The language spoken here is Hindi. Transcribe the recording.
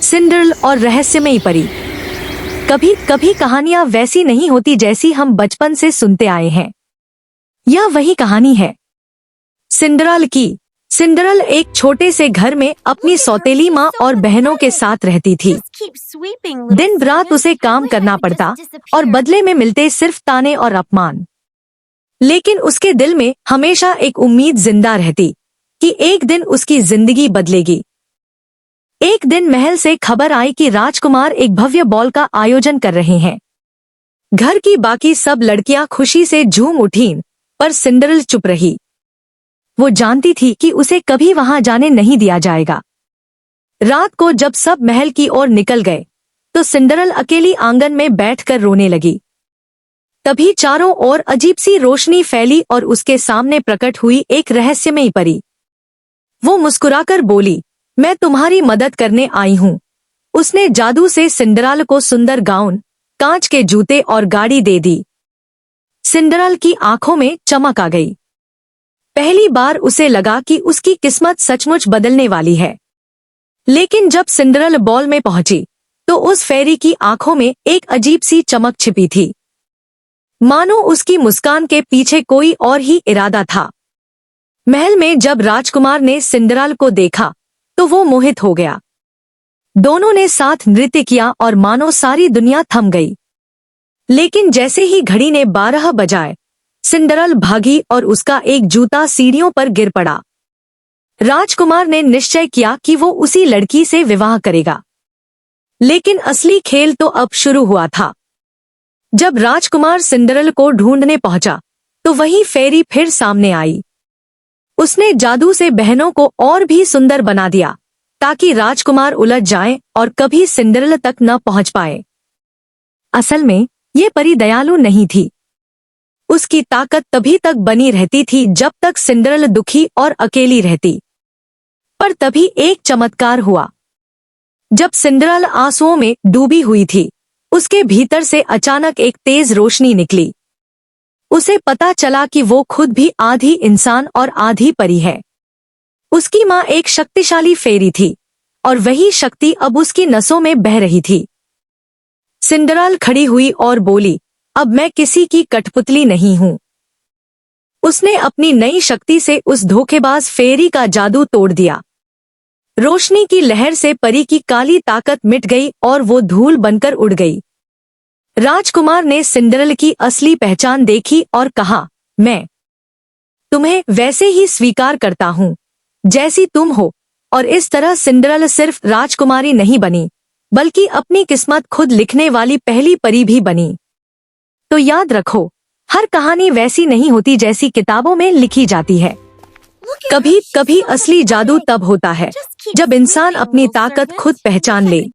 सिंड्रेल और रहस्यमयी परी। कभी कभी कहानियां वैसी नहीं होती जैसी हम बचपन से सुनते आए हैं। यह वही कहानी है सिंड्रेल की। सिंड्रेल एक छोटे से घर में अपनी सौतेली माँ और बहनों के साथ रहती थी। दिन रात उसे काम करना पड़ता और बदले में मिलते सिर्फ ताने और अपमान। लेकिन उसके दिल में हमेशा एक उम्मीद जिंदा रहती कि एक दिन उसकी जिंदगी बदलेगी। एक दिन महल से खबर आई कि राजकुमार एक भव्य बॉल का आयोजन कर रहे हैं। घर की बाकी सब लड़कियां खुशी से झूम उठीं, पर सिंड्रेल चुप रही। वो जानती थी कि उसे कभी वहां जाने नहीं दिया जाएगा। रात को जब सब महल की ओर निकल गए, तो सिंड्रेल अकेली आंगन में बैठकर रोने लगी। तभी चारों ओर अजीब सी रोशनी फैली और उसके सामने प्रकट हुई एक रहस्यमयी परी। वो मुस्कुराकर बोली, मैं तुम्हारी मदद करने आई हूँ। उसने जादू से सिंड्रेल को सुंदर गाउन, कांच के जूते और गाड़ी दे दी। सिंड्रेल की आंखों में चमक आ गई। पहली बार उसे लगा कि उसकी किस्मत सचमुच बदलने वाली है। लेकिन जब सिंड्रेल बॉल में पहुंची, तो उस फेरी की आंखों में एक अजीब सी चमक छिपी थी, मानो उसकी मुस्कान के पीछे कोई और ही इरादा था। महल में जब राजकुमार ने सिंड्रेल को देखा, तो वो मोहित हो गया। दोनों ने साथ नृत्य किया और मानो सारी दुनिया थम गई। लेकिन जैसे ही घड़ी ने 12 बजाए, सिंड्रेल भागी और उसका एक जूता सीढ़ियों पर गिर पड़ा। राजकुमार ने निश्चय किया कि वो उसी लड़की से विवाह करेगा। लेकिन असली खेल तो अब शुरू हुआ था। जब राजकुमार सिंड्रेल को ढूंढने पहुंचा, तो वही फेरी फिर सामने आई। उसने जादू से बहनों को और भी सुंदर बना दिया, ताकि राजकुमार उलझ जाए और कभी सिंड्रेल तक न पहुंच पाए। असल में ये परी दयालु नहीं थी। उसकी ताकत तभी तक बनी रहती थी जब तक सिंड्रेल दुखी और अकेली रहती। पर तभी एक चमत्कार हुआ। जब सिंड्रेल आंसुओं में डूबी हुई थी, उसके भीतर से अचानक एक तेज रोशनी निकली। उसे पता चला कि वो खुद भी आधी इंसान और आधी परी है। उसकी माँ एक शक्तिशाली फेरी थी, और वही शक्ति अब उसकी नसों में बह रही थी। सिंड्रेल खड़ी हुई और बोली, अब मैं किसी की कठपुतली नहीं हूँ। उसने अपनी नई शक्ति से उस धोखेबाज फेरी का जादू तोड़ दिया। रोशनी की लहर से परी की काली ताकत मिट गई और वो धूल बनकर उड़ गई। राजकुमार ने सिंड्रेल की असली पहचान देखी और कहा, मैं तुम्हें वैसे ही स्वीकार करता हूँ जैसी तुम हो। और इस तरह सिंड्रेल सिर्फ राजकुमारी नहीं बनी, बल्कि अपनी किस्मत खुद लिखने वाली पहली परी भी बनी। तो याद रखो, हर कहानी वैसी नहीं होती जैसी किताबों में लिखी जाती है। कभी कभी असली जादू तब होता है जब इंसान अपनी ताकत खुद पहचान ले।